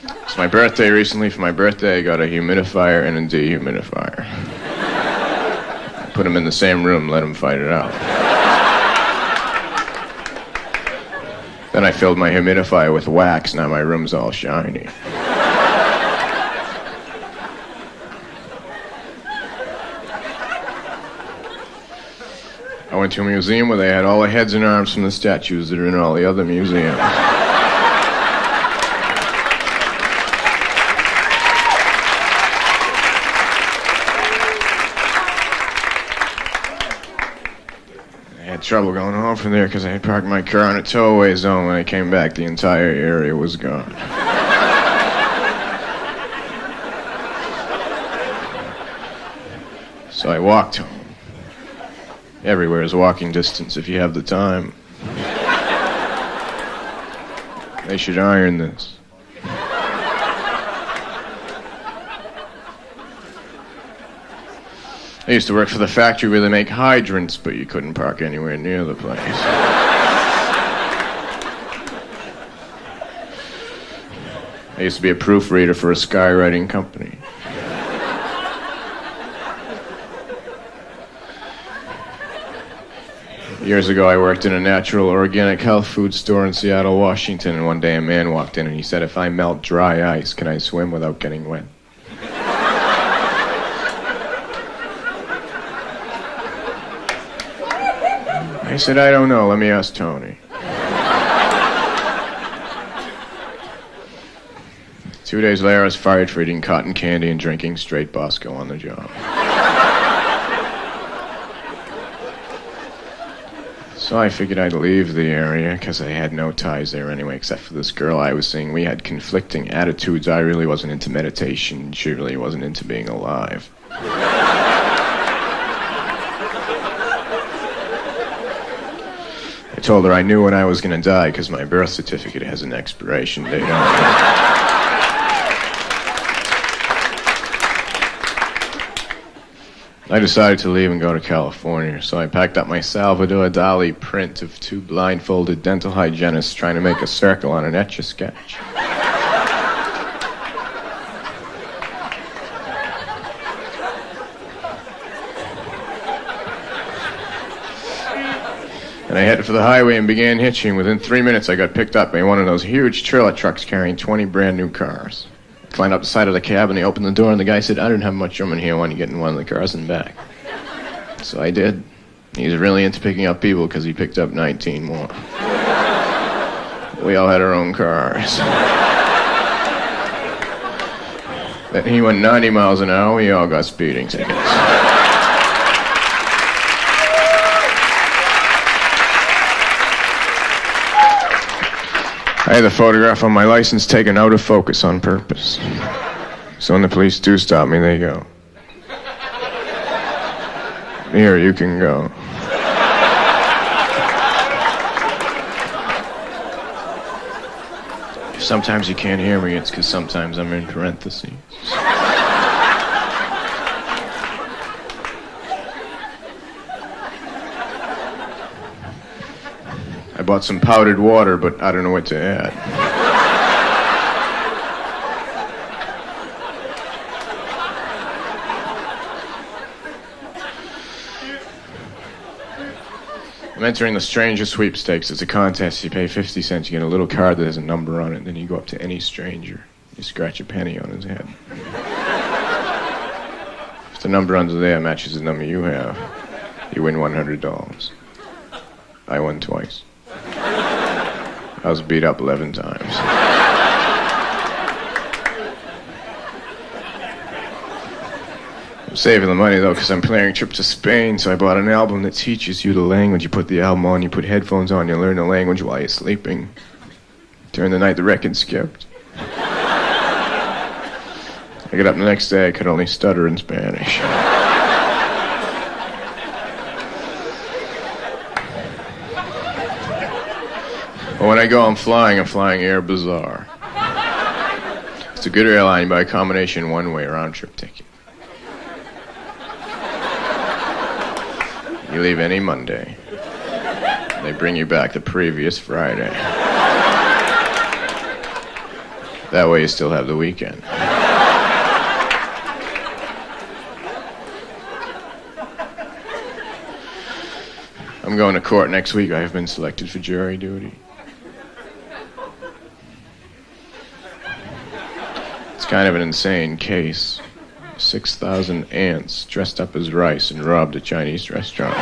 It's my birthday recently. For my birthday, I got a humidifier and a dehumidifier. I put them in the same room, let them fight it out. Then I filled my humidifier with wax. Now my room's all shiny. I went to a museum where they had all the heads and arms from the statues that are in all the other museums. I had trouble going home from there because I had parked my car in a towaway zone. When I came back, the entire area was gone. So I walked home. Everywhere is walking distance if you have the time. They should iron this. I used to work for the factory where they make hydrants, but you couldn't park anywhere near the place. I used to be a proofreader for a skywriting company. Years ago, I worked in a natural organic health food store in Seattle, Washington, and one day a man walked in and he said, "If I melt dry ice, can I swim without getting wet?" I said, "I don't know. Let me ask Tony." 2 days later, I was fired for eating cotton candy and drinking straight Bosco on the job. So I figured I'd leave the area because I had no ties there anyway, except for this girl I was seeing. We had conflicting attitudes. I really wasn't into meditation. She really wasn't into being alive. I told her I knew when I was going to die because my birth certificate has an expiration date on it. I decided to leave and go to California, so I packed up my Salvador Dali print of two blindfolded dental hygienists trying to make a circle on an Etch-a-Sketch. And I headed for the highway and began hitching. Within 3 minutes, I got picked up by one of those huge trailer trucks carrying 20 brand new cars. Climbed up the side of the cab and he opened the door and the guy said, "I don't have much room in here. Why don't you get in one of the cars and back?" So I did. He's really into picking up people because he picked up 19 more. We all had our own cars. Then he went 90 miles an hour. We all got speeding tickets. I had the photograph on my license taken out of focus on purpose. So when the police do stop me, they go, "Here, you can go." If sometimes you can't hear me, it's because sometimes I'm in parentheses. I bought some powdered water, but I don't know what to add. I'm entering the Stranger Sweepstakes. It's a contest. You pay 50 cents. You get a little card that has a number on it. Then you go up to any stranger. You scratch a penny on his head. If the number under there matches the number you have, you win $100. I won twice. I was beat up 11 times. I'm saving the money, though, because I'm planning a trip to Spain, so I bought an album that teaches you the language. You put the album on, you put headphones on, you learn the language while you're sleeping. During the night, the record skipped. I got up the next day, I could only stutter in Spanish. But when I go, I'm flying Air Bazaar. It's a good airline. You buy a combination one-way round-trip ticket. You leave any Monday. They bring you back the previous Friday. That way you still have the weekend. I'm going to court next week. I have been selected for jury duty. It's kind of an insane case. 6,000 ants dressed up as rice and robbed a Chinese restaurant.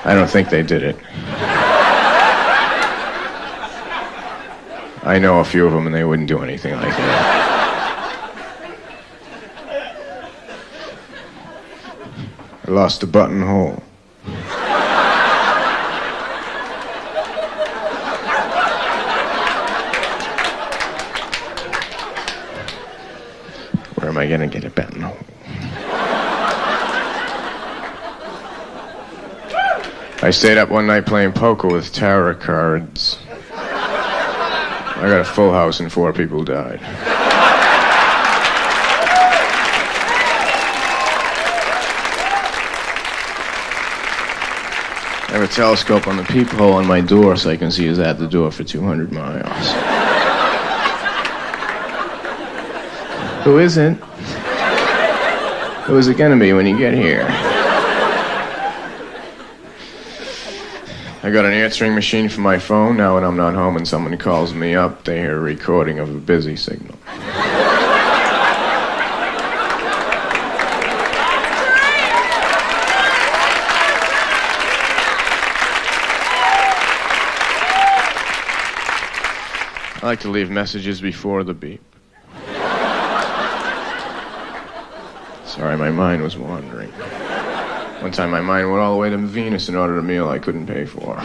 I don't think they did it. I know a few of them, and they wouldn't do anything like that. I lost a buttonhole. Where am I gonna get a buttonhole? I stayed up one night playing poker with tarot cards. I got a full house and 4 people died. I have a telescope on the peephole on my door so I can see who's at the door for 200 miles. Who isn't? Who is it gonna be when you get here? I got an answering machine for my phone. Now when I'm not home and someone calls me up, they hear a recording of a busy signal. I like to leave messages before the beep. Sorry, my mind was wandering. One time my mind went all the way to Venus and ordered a meal I couldn't pay for. I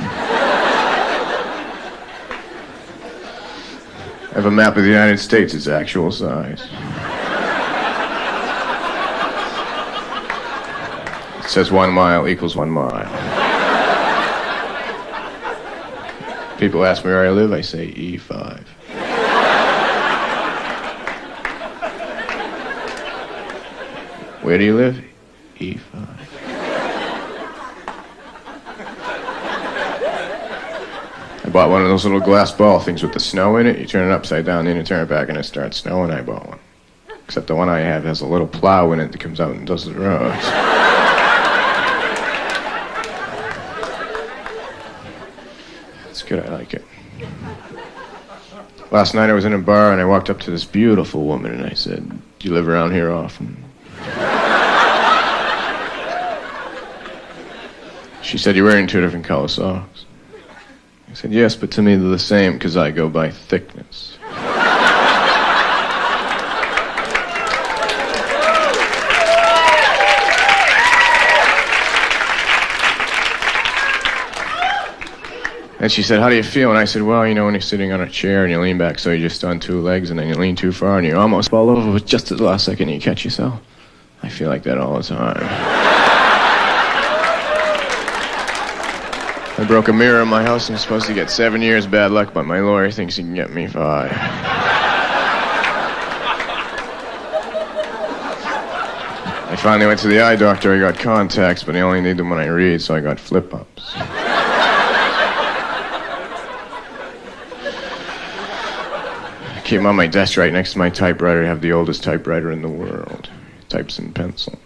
have a map of the United States, its actual size. It says 1 mile equals 1 mile. People ask me where I live, I say E5. Where do you live? E5. I bought one of those little glass ball things with the snow in it. You turn it upside down, then you turn it back and it starts snowing. I bought one. Except the one I have has a little plow in it that comes out and does the roads. It's good, I like it. Last night I was in a bar and I walked up to this beautiful woman and I said, "Do you live around here often?" She said, "You're wearing 2 different color socks." I said, "Yes, but to me they're the same because I go by thickness." And she said, "How do you feel?" And I said, "Well, you know, when you're sitting on a chair and you lean back so you're just on 2 legs and then you lean too far and you almost fall over, but just at the last second you catch yourself. I feel like that all the time." I broke a mirror in my house and I'm supposed to get 7 years bad luck, but my lawyer thinks he can get me 5. I finally went to the eye doctor. I got contacts, but I only need them when I read, so I got flip-ups. I keep them on my desk right next to my typewriter. I have the oldest typewriter in the world. It types in pencil.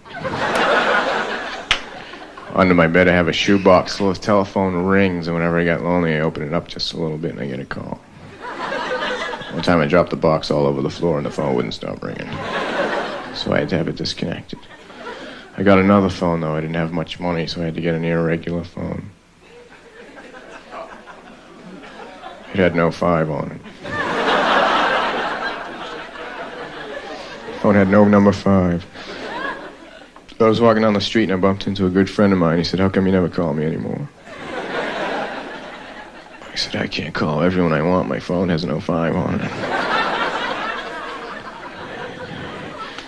Under my bed I have a shoebox full of telephone rings, and whenever I get lonely I open it up just a little bit and I get a call. One time I dropped the box all over the floor and the phone wouldn't stop ringing. So I had to have it disconnected. I got another phone though. I didn't have much money, so I had to get an irregular phone. It had no 5 on it. The phone had no number 5. I was walking down the street and I bumped into a good friend of mine. He said, "How come you never call me anymore?" I said, "I can't call everyone I want. My phone has no 5 on it."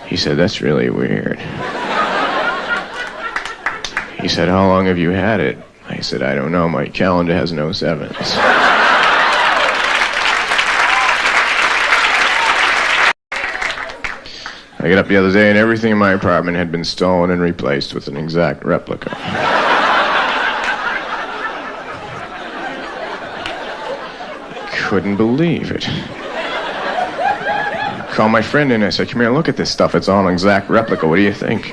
He said, "That's really weird." He said, "How long have you had it?" I said, "I don't know. My calendar has no 7s. I got up the other day and everything in my apartment had been stolen and replaced with an exact replica. Couldn't believe it. Called my friend in. I said, come here, look at this stuff. It's all an exact replica. What do you think?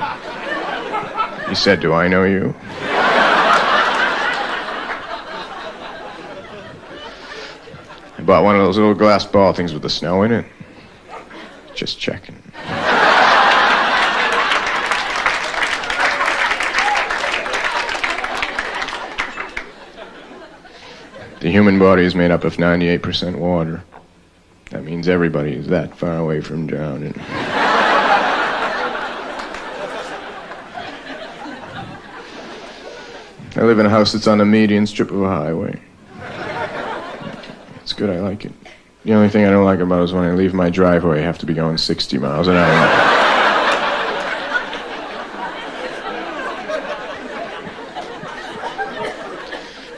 He said, do I know you? I bought one of those little glass ball things with the snow in it. Just checking. The human body is made up of 98% water. That means everybody is that far away from drowning. I live in a house that's on a median strip of a highway. It's good, I like it. The only thing I don't like about it is when I leave my driveway, I have to be going 60 miles an hour.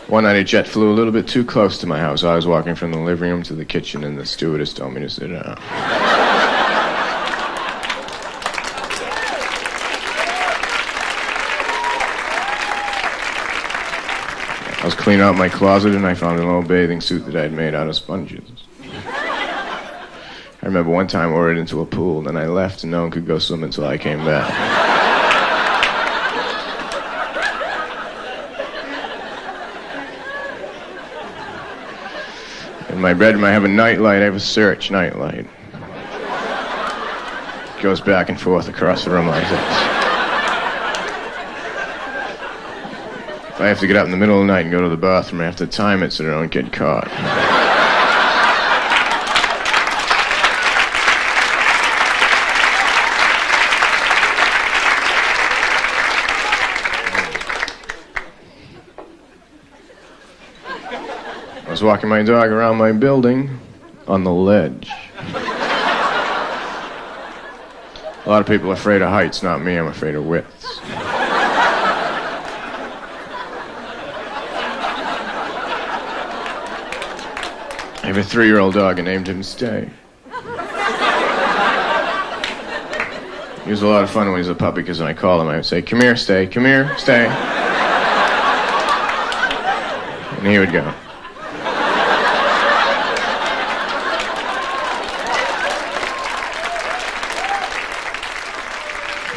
One night a jet flew a little bit too close to my house. I was walking from the living room to the kitchen and the stewardess told me to sit down. I was cleaning out my closet and I found an old bathing suit that I had made out of sponges. I remember one time I ordered into a pool, then I left and no one could go swim until I came back. In my bedroom, I have a nightlight. I have a search nightlight. It goes back and forth across the room like this. If I have to get up in the middle of the night and go to the bathroom, I have to time it so I don't get caught. I was walking my dog around my building on the ledge. A lot of people are afraid of heights, not me. I'm afraid of widths. I have a 3-year-old dog and named him Stay. He was a lot of fun when he was a puppy because when I called him, I would say, come here, Stay, come here, Stay. And he would go.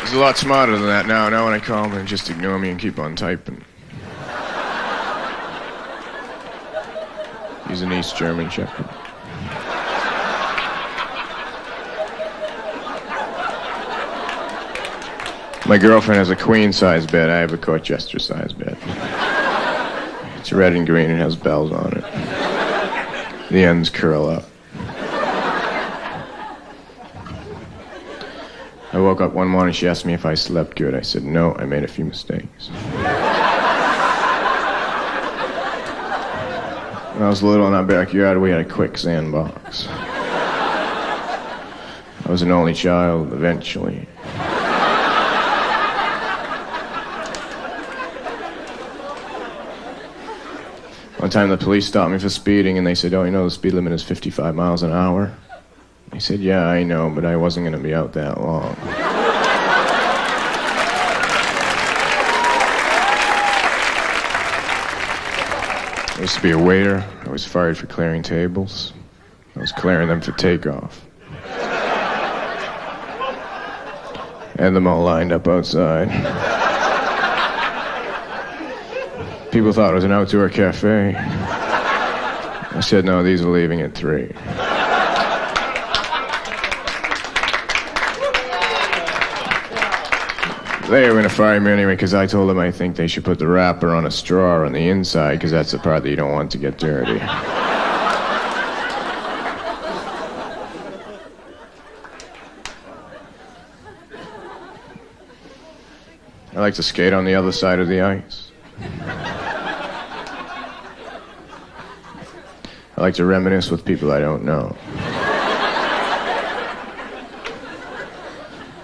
He's a lot smarter than that now. Now when I call him, they just ignore me and keep on typing. He's an East German Shepherd. My girlfriend has a queen-size bed. I have a Colchester-size bed. It's red and green and has bells on it. The ends curl up. I woke up one morning, she asked me if I slept good. I said, no, I made a few mistakes. When I was little in our backyard, we had a quicksand box. I was an only child, eventually. One time the police stopped me for speeding and they said, oh, you know the speed limit is 55 miles an hour? I said, yeah, I know, but I wasn't going to be out that long. I used to be a waiter. I was fired for clearing tables. I was clearing them for takeoff. I had them all lined up outside. People thought it was an outdoor cafe. I said, no, these are leaving at 3. They were going to fire me anyway because I told them I think they should put the wrapper on a straw on the inside because that's the part that you don't want to get dirty. I like to skate on the other side of the ice. I like to reminisce with people I don't know.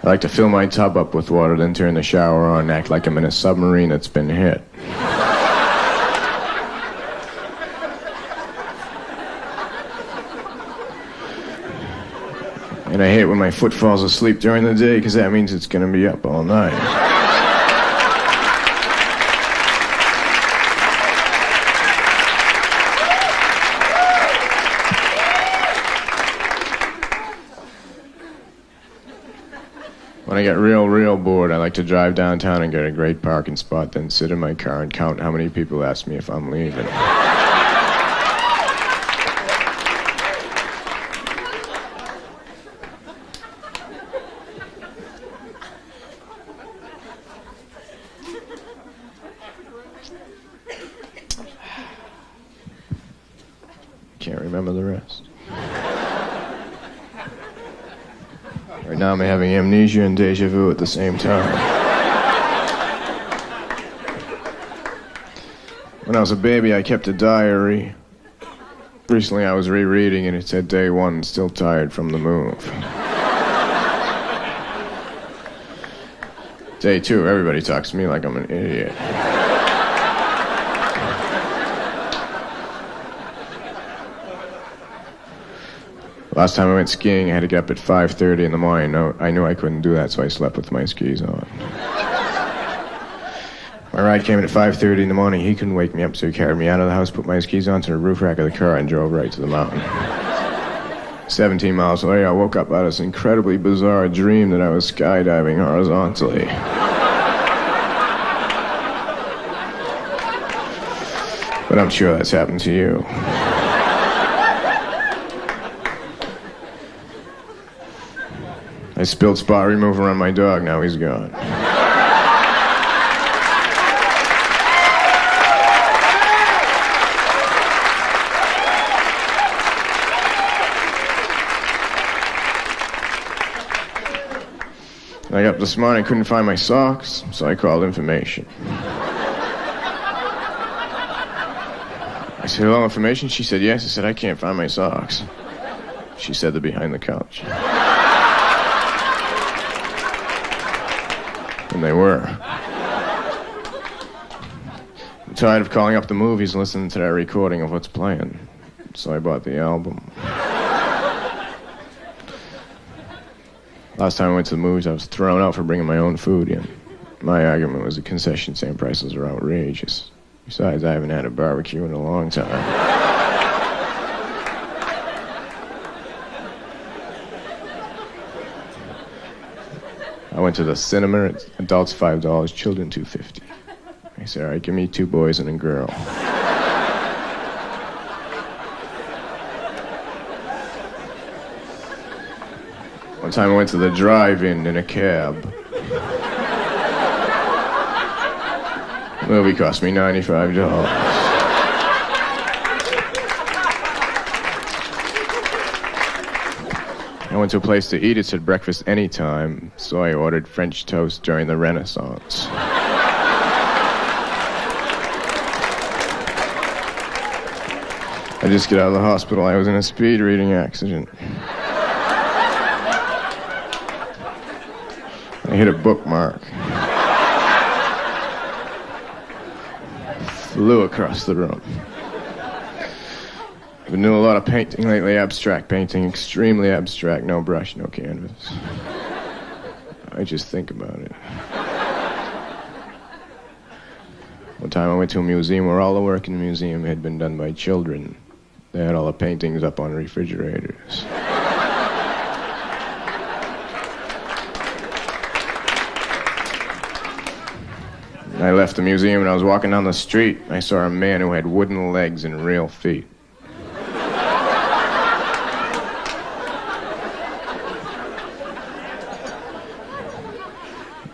I like to fill my tub up with water, then turn the shower on and act like I'm in a submarine that's been hit. And I hate when my foot falls asleep during the day, because that means it's going to be up all night. When I get real bored, I like to drive downtown and get a great parking spot, then sit in my car and count how many people ask me if I'm leaving. Can't remember the rest. Right now I'm having amnesia and deja vu at the same time. When I was a baby, I kept a diary. Recently I was rereading and it said day 1, still tired from the move. Day 2, everybody talks to me like I'm an idiot. Last time I went skiing, I had to get up at 5:30 in the morning. No, I knew I couldn't do that, so I slept with my skis on. My ride came in at 5:30 in the morning. He couldn't wake me up, so he carried me out of the house, put my skis onto the roof rack of the car, and drove right to the mountain. 17 miles away, I woke up out of this incredibly bizarre dream that I was skydiving horizontally. But I'm sure that's happened to you. I spilled spot remover on my dog, now he's gone. I got up this morning, couldn't find my socks, so I called information. I said, hello, information? She said, yes. I said, I can't find my socks. She said, they're behind the couch. And they were. I'm tired of calling up the movies and listening to that recording of what's playing. So I bought the album. Last time I went to the movies, I was thrown out for bringing my own food in. My argument was the concession stand prices are outrageous. Besides, I haven't had a barbecue in a long time. I went to the cinema, it's adults $5, children $2.50. I said, all right, give me 2 boys and a girl. One time I went to the drive-in in a cab. The movie cost me $95. I went to a place to eat. It said breakfast anytime, so I ordered French toast during the Renaissance. I just got out of the hospital. I was in a speed reading accident. I hit a bookmark. Flew across the room. I've been doing a lot of painting lately, abstract painting, extremely abstract, no brush, no canvas. I just think about it. One time I went to a museum where all the work in the museum had been done by children. They had all the paintings up on refrigerators. I left the museum and I was walking down the street. I saw a man who had wooden legs and real feet.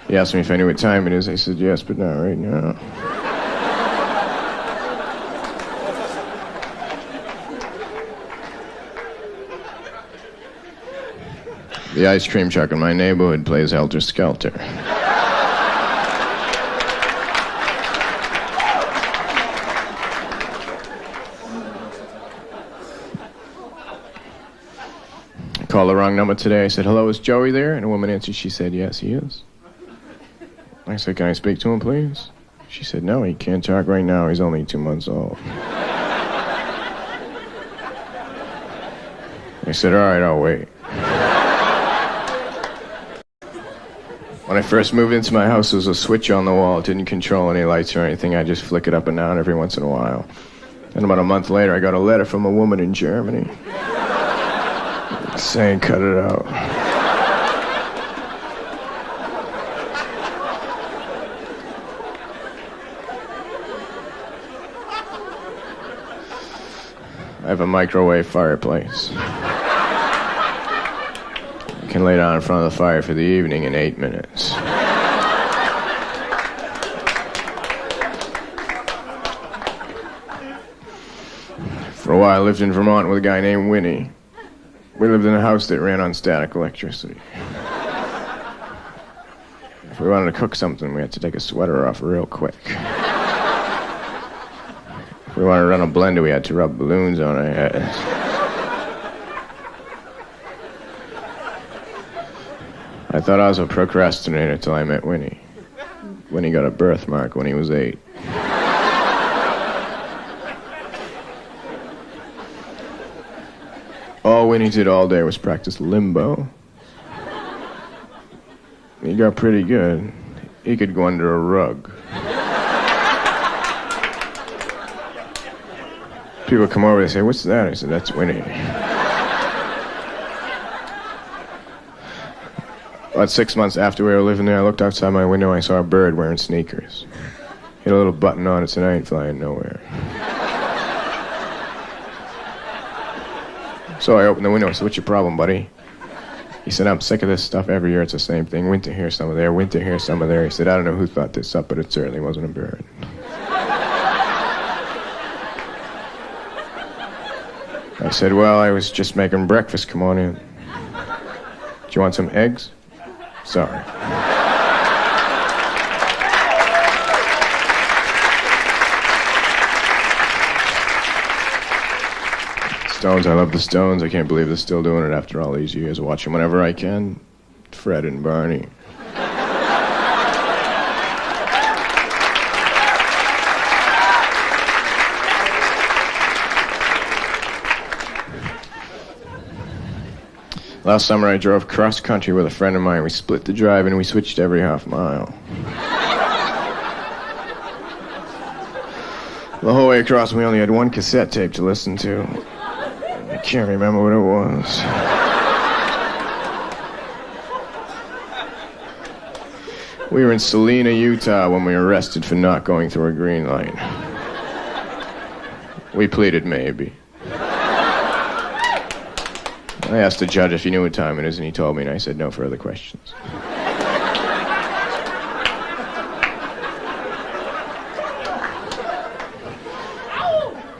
He asked me if I knew what time it is. I said, yes, but not right now. The ice cream truck in my neighborhood plays Helter Skelter. I called the wrong number today. I said, hello, is Joey there? And a woman answered. She said, yes, he is. I said, can I speak to him, please? She said, no, he can't talk right now. He's only 2 months old. I said, all right, I'll wait. When I first moved into my house, there was a switch on the wall. It didn't control any lights or anything. I just flick it up and down every once in a while. And about a month later, I got a letter from a woman in Germany saying, cut it out. I have a microwave fireplace. You can lay down in front of the fire for the evening in 8 minutes. For a while, I lived in Vermont with a guy named Winnie. We lived in a house that ran on static electricity. If we wanted to cook something, we had to take a sweater off real quick. If we wanted to run a blender, we had to rub balloons on our heads. I thought I was a procrastinator until I met Winnie. Winnie got a birthmark when he was 8. All Winnie did all day was practice limbo. He got pretty good. He could go under a rug. People come over and say, what's that? I said, that's Winnie. About 6 months after we were living there, I looked outside my window and I saw a bird wearing sneakers. He had a little button on it, so I ain't flying nowhere. So I opened the window. I said, what's your problem, buddy? He said, I'm sick of this stuff. Every year it's the same thing. Winter here, summer there. Winter here, summer there. He said, I don't know who thought this up, but it certainly wasn't a bird. I said, well, I was just making breakfast. Come on in. Do you want some eggs? Sorry. Stones, I love the Stones. I can't believe they're still doing it after all these years. I watch them whenever I can. Fred and Barney. Last summer I drove cross country with a friend of mine. We split the drive and we switched every half mile. The whole way across we only had one cassette tape to listen to. I can't remember what it was. We were in Salina, Utah when we were arrested for not going through a green light. We pleaded maybe. I asked the judge if he knew what time it is, and he told me, and I said no further questions.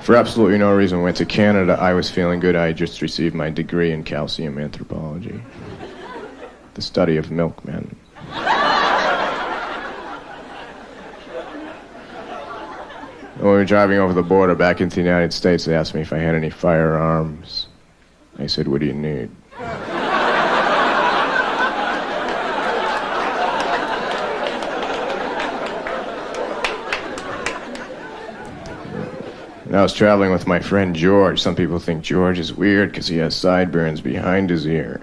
For absolutely no reason, went to Canada. I was feeling good. I had just received my degree in calcium anthropology, the study of milkmen. When we were driving over the border back into the United States, they asked me if I had any firearms. I said, what do you need? And I was traveling with my friend George. Some people think George is weird because he has sideburns behind his ears.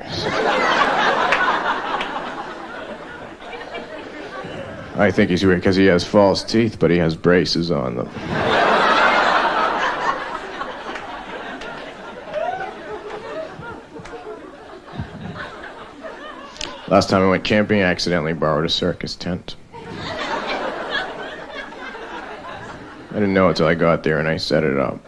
I think he's weird because he has false teeth, but he has braces on them. Last time I went camping, I accidentally borrowed a circus tent. I didn't know it till I got there and I set it up.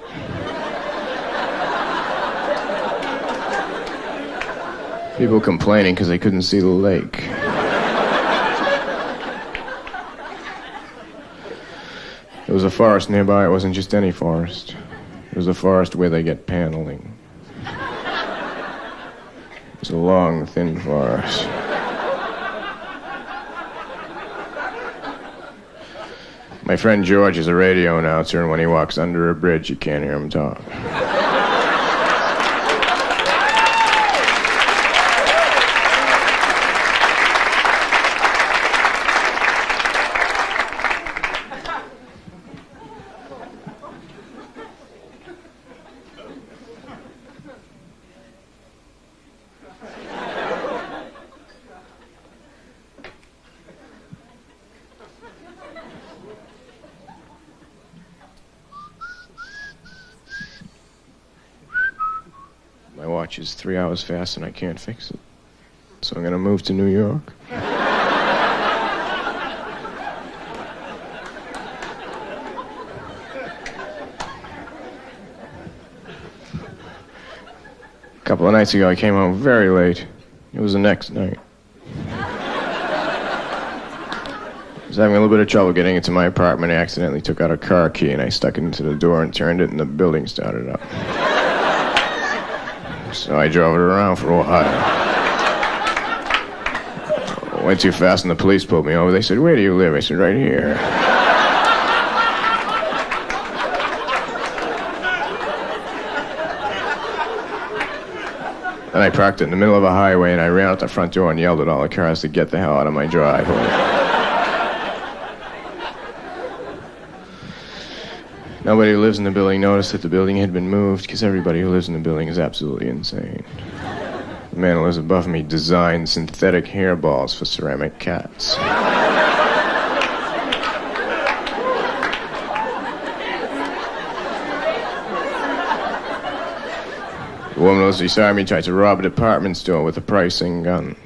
People complaining because they couldn't see the lake. There was a forest nearby. It wasn't just any forest. It was a forest where they get paneling. It was a long, thin forest. My friend George is a radio announcer, and when he walks under a bridge, you can't hear him talk. watch is 3 hours fast and I can't fix it. So I'm gonna move to New York. A couple of nights ago, I came home very late. It was the next night. I was having a little bit of trouble getting into my apartment. I accidentally took out a car key and I stuck it into the door and turned it and the building started up. So I drove it around for a while. I went too fast and the police pulled me over. They said, "Where do you live?" I said, "Right here." Then I parked it in the middle of a highway and I ran out the front door and yelled at all the cars to get the hell out of my driveway. Nobody who lives in the building noticed that the building had been moved because everybody who lives in the building is absolutely insane. The man who lives above me designed synthetic hairballs for ceramic cats. The woman who was beside me tried to rob a department store with a pricing gun.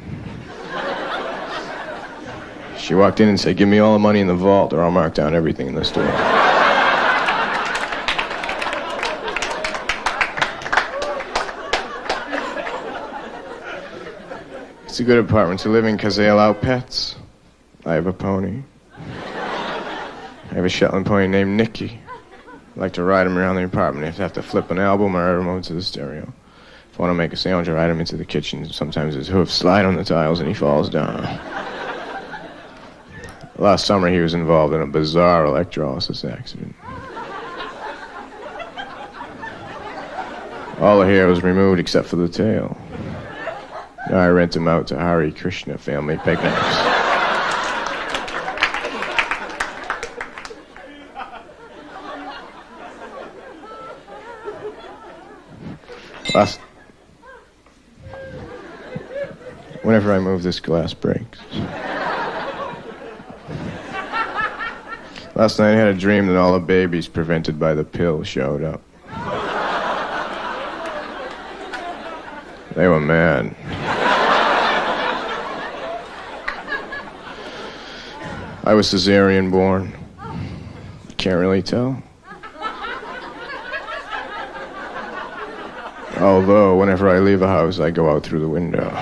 She walked in and said, "Give me all the money in the vault or I'll mark down everything in the store." It's a good apartment to live in because they allow pets. I have a pony. I have a Shetland pony named Nicky. I like to ride him around the apartment. If I have to flip an album or add him over to the stereo. If I want to make a sandwich, I ride him into the kitchen. Sometimes his hoofs slide on the tiles and he falls down. Last summer he was involved in a bizarre electrolysis accident. All the hair was removed except for the tail. Now I rent him out to Hare Krishna family picnics. Whenever I move, this glass breaks. Last night I had a dream that all the babies prevented by the pill showed up. They were mad. I was cesarean born. Can't really tell. Although, whenever I leave a house, I go out through the window.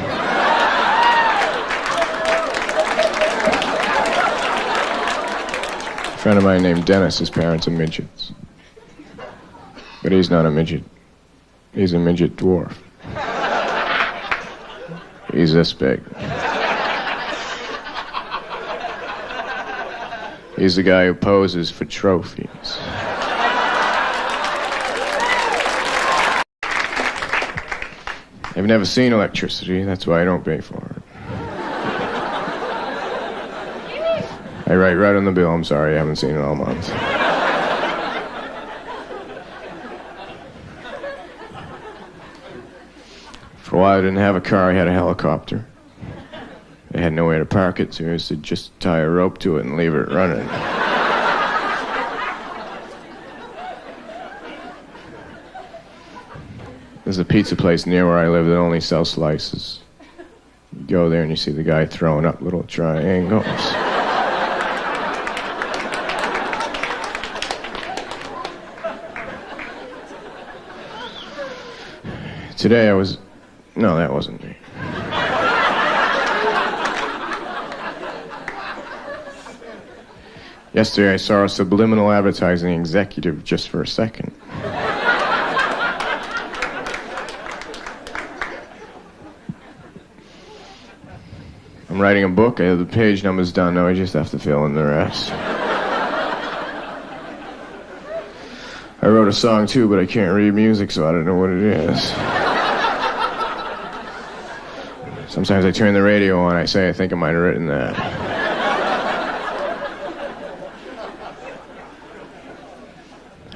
A friend of mine named Dennis, his parents are midgets. But he's not a midget. He's a midget dwarf. He's this big. He's the guy who poses for trophies. I've never seen electricity, that's why I don't pay for it. I write right on the bill, I'm sorry, I haven't seen it all month. For a while I didn't have a car, I had a helicopter. I had nowhere to park it, so I used to just tie a rope to it and leave it running. There's a pizza place near where I live that only sells slices. You go there and you see the guy throwing up little triangles. Today I was... No, that wasn't me. Yesterday I saw a subliminal advertising executive just for a second. I'm writing a book, I have the page numbers done, now I just have to fill in the rest. I wrote a song too, but I can't read music, so I don't know what it is. Sometimes I turn the radio on, I say I think I might have written that.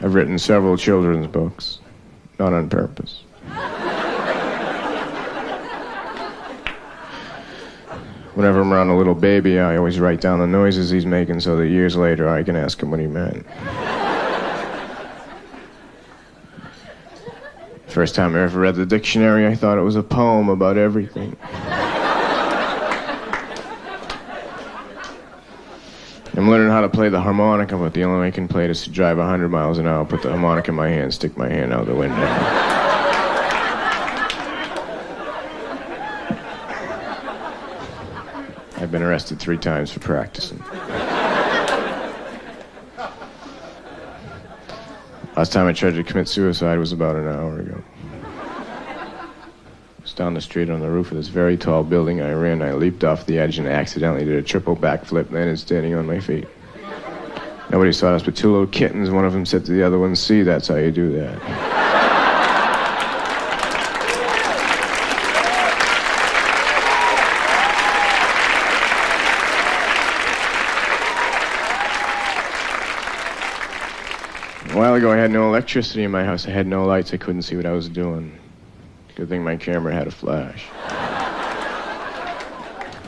I've written several children's books, not on purpose. Whenever I'm around a little baby, I always write down the noises he's making so that years later I can ask him what he meant. First time I ever read the dictionary, I thought it was a poem about everything. I'm learning how to play the harmonica, but the only way I can play it is to drive 100 miles an hour, put the harmonica in my hand, stick my hand out the window. I've been arrested 3 times for practicing. Last time I tried to commit suicide was about an hour ago. I was down the street on the roof of this very tall building. I leaped off the edge and accidentally did a triple backflip, landed standing on my feet. Nobody saw us but 2 little kittens. One of them said to the other one, "See, that's how you do that." A while ago, I had no electricity in my house. I had no lights. I couldn't see what I was doing. Good thing my camera had a flash.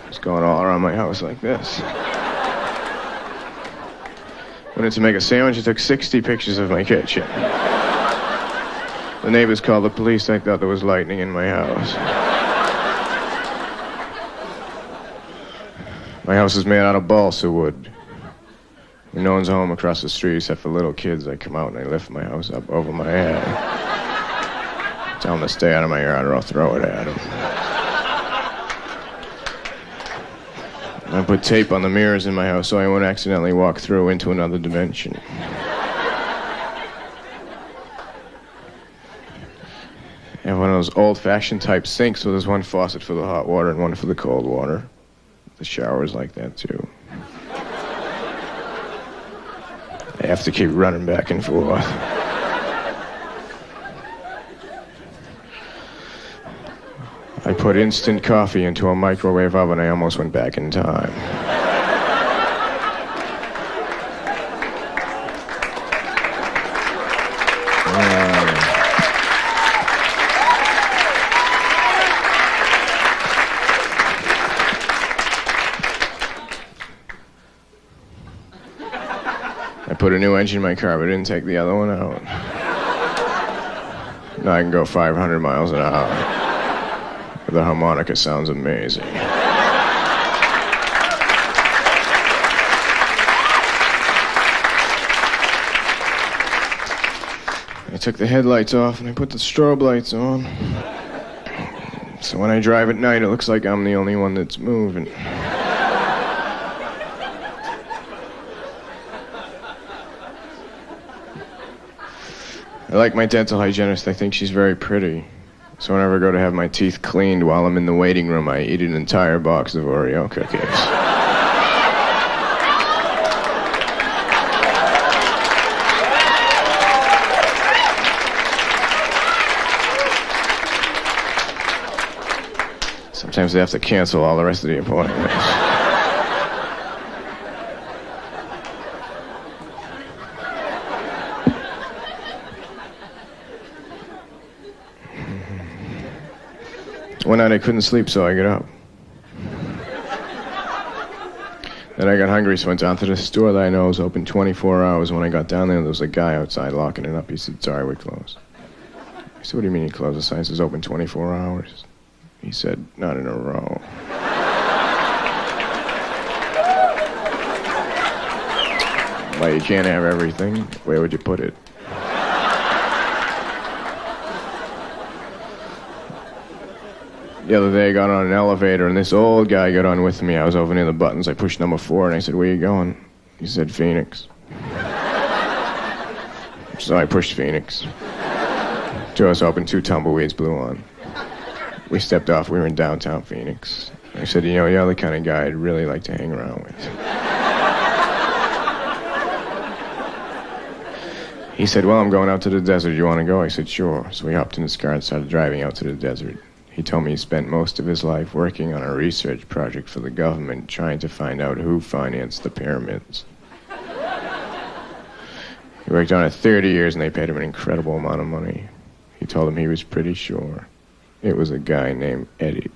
It was going all around my house like this. Wanted to make a sandwich. I took 60 pictures of my kitchen. The neighbors called the police. I thought there was lightning in my house. My house is made out of balsa wood. When no one's home across the street except for little kids, I come out and I lift my house up over my head. Tell them to stay out of my yard or I'll throw it at them. I put tape on the mirrors in my house so I won't accidentally walk through into another dimension. I have one of those old-fashioned type sinks, so there's one faucet for the hot water and one for the cold water. The shower's like that, too. I have to keep running back and forth. I put instant coffee into a microwave oven. I almost went back in time. I put a new engine in my car, but didn't take the other one out. Now I can go 500 miles an hour. The harmonica sounds amazing. I took the headlights off and I put the strobe lights on. So when I drive at night, it looks like I'm the only one that's moving. I like my dental hygienist. I think she's very pretty. So whenever I go to have my teeth cleaned while I'm in the waiting room, I eat an entire box of Oreo cookies. Sometimes they have to cancel all the rest of the appointments. One night I couldn't sleep, so I got up. Then I got hungry, so I went down to the store that I know is open 24 hours. When I got down there was a guy outside locking it up. He said, "Sorry, we're closed." I said, "What do you mean you closed?" The sign says open 24 hours. He said, "Not in a row." Well, you can't have everything. Where would you put it? The other day I got on an elevator and this old guy got on with me. I was over near the buttons. I pushed number 4 and I said, "Where you going?" He said, "Phoenix." So I pushed Phoenix. 2 of us opened, 2 tumbleweeds blew on. We stepped off. We were in downtown Phoenix. I said, "You know, you're the kind of guy I'd really like to hang around with." He said, "Well, I'm going out to the desert. You want to go?" I said, "Sure." So we hopped in his car and started driving out to the desert. He told me he spent most of his life working on a research project for the government, trying to find out who financed the pyramids. He worked on it 30 years, and they paid him an incredible amount of money. He told him he was pretty sure it was a guy named Eddie.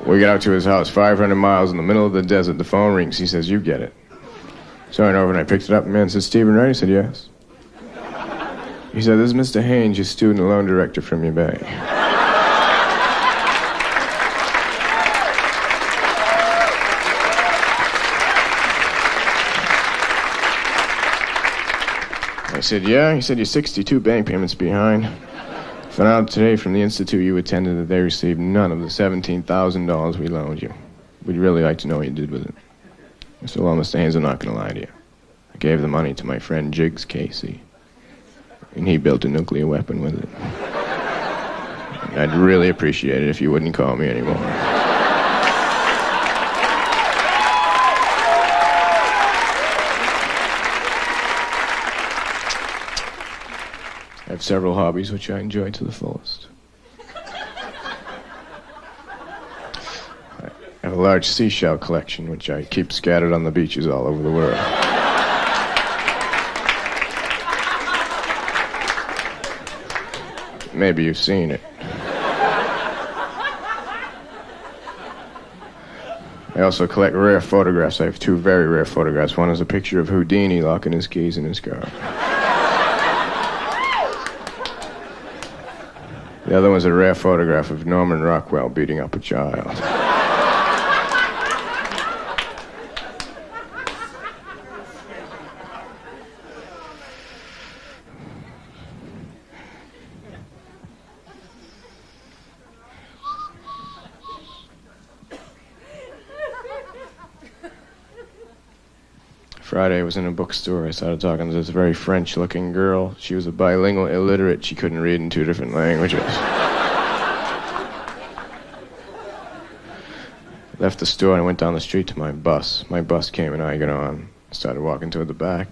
We get out to his house, 500 miles in the middle of the desert. The phone rings. He says, "You get it." So I went over and I picked it up. The man said, "Stephen Wright?" I said, "Yes." He said, "This is Mr. Haynes, your student loan director from your bank." I said, "Yeah." He said, "You're 62 bank payments behind. Found out today from the institute you attended that they received none of the $17,000 we loaned you. We'd really like to know what you did with it." I said, "Well, Mr. Haynes, I'm not going to lie to you. I gave the money to my friend Jiggs Casey, and he built a nuclear weapon with it. And I'd really appreciate it if you wouldn't call me anymore." I have several hobbies which I enjoy to the fullest. I have a large seashell collection which I keep scattered on the beaches all over the world. Maybe you've seen it. I also collect rare photographs. I have two very rare photographs. One is a picture of Houdini locking his keys in his car. The other one's a rare photograph of Norman Rockwell beating up a child. Friday, I was in a bookstore. I started talking to this very French-looking girl. She was a bilingual illiterate. She couldn't read in 2 different languages. Left the store and I went down the street to my bus. My bus came and I got on. Started walking toward the back.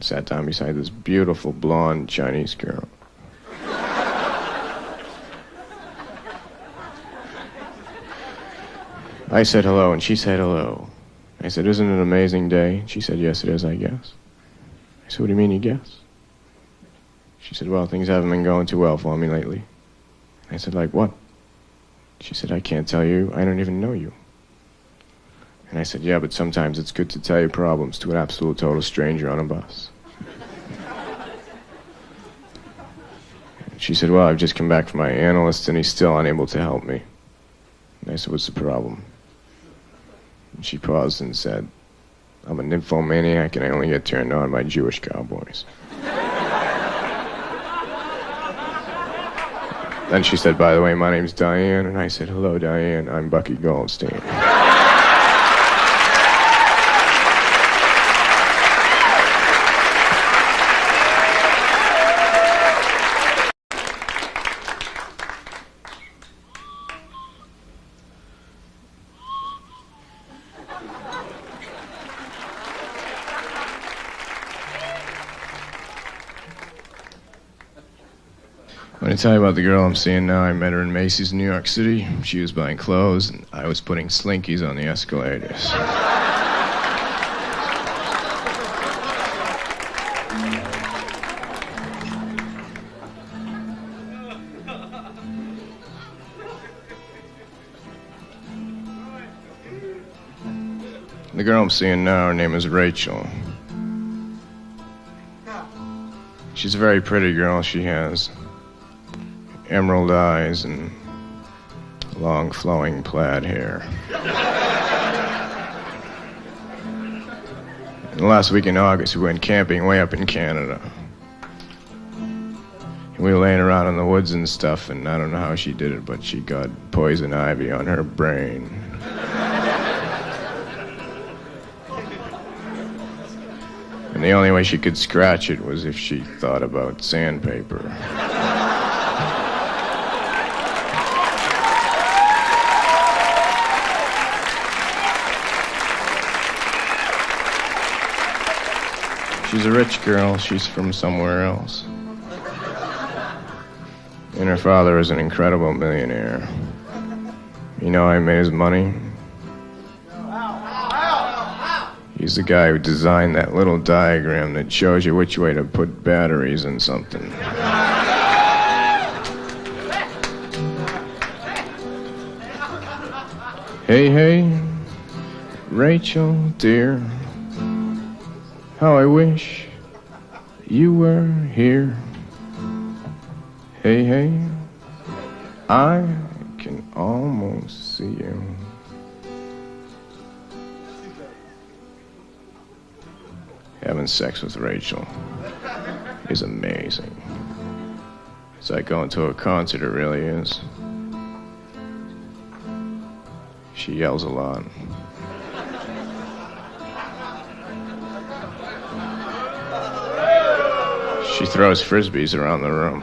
Sat down beside this beautiful blonde Chinese girl. I said hello and she said hello. I said, "Isn't it an amazing day?" She said, "Yes, it is, I guess." I said, "What do you mean you guess?" She said, "Well, things haven't been going too well for me lately." I said, "Like what?" She said, "I can't tell you. I don't even know you." And I said, "Yeah, but sometimes it's good to tell your problems to an absolute total stranger on a bus." She said, "Well, I've just come back from my analyst and he's still unable to help me." And I said, "What's the problem?" And she paused and said, "I'm a nymphomaniac and I only get turned on by Jewish cowboys." Then she said, "By the way, my name's Diane." And I said, "Hello, Diane. I'm Bucky Goldstein." Let me tell you about the girl I'm seeing now. I met her in Macy's in New York City. She was buying clothes, and I was putting Slinkies on the escalators. The girl I'm seeing now, her name is Rachel. She's a very pretty girl. She has emerald eyes and long flowing plaid hair. And last week in August we went camping way up in Canada. And we were laying around in the woods and stuff, and I don't know how she did it, but she got poison ivy on her brain. And the only way she could scratch it was if she thought about sandpaper. She's a rich girl. She's from somewhere else. And her father is an incredible millionaire. You know how he made his money? He's the guy who designed that little diagram that shows you which way to put batteries in something. Hey, hey, Rachel, dear, how I wish you were here. Hey, hey, I can almost see you. Having sex with Rachel is amazing. It's like going to a concert, it really is. She yells a lot. She throws frisbees around the room.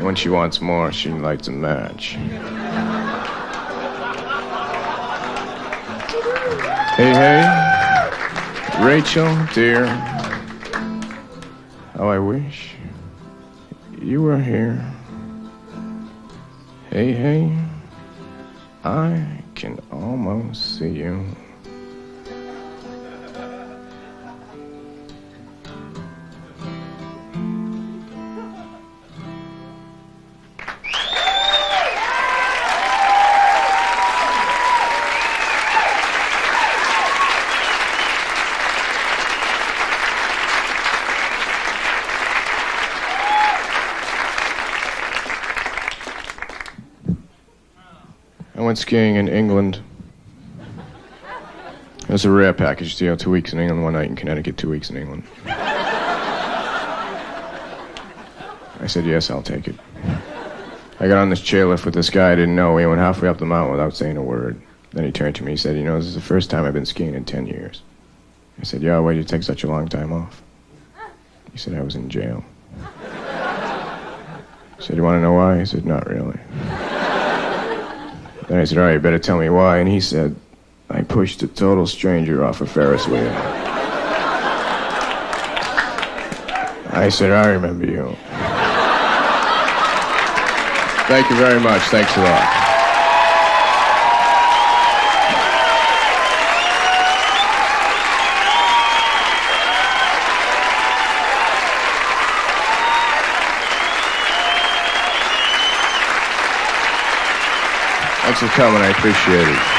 When she wants more, she lights a match. Hey, hey, Rachel, dear, how I wish you were here. Hey, hey, I can almost see you. I went skiing in England. It was a rare package deal, 2 weeks in England, 1 night in Connecticut, 2 weeks in England. I said, yes, I'll take it. I got on this chairlift with this guy I didn't know. We went halfway up the mountain without saying a word. Then he turned to me and said, you know, this is the first time I've been skiing in 10 years. I said, yeah, why did you take such a long time off? He said, I was in jail. I said, you want to know why? He said, not really. Then I said, all right, you better tell me why. And he said, I pushed a total stranger off a Ferris wheel. I said, I remember you. Thank you very much. Thanks a lot. Thanks for coming. I appreciate it.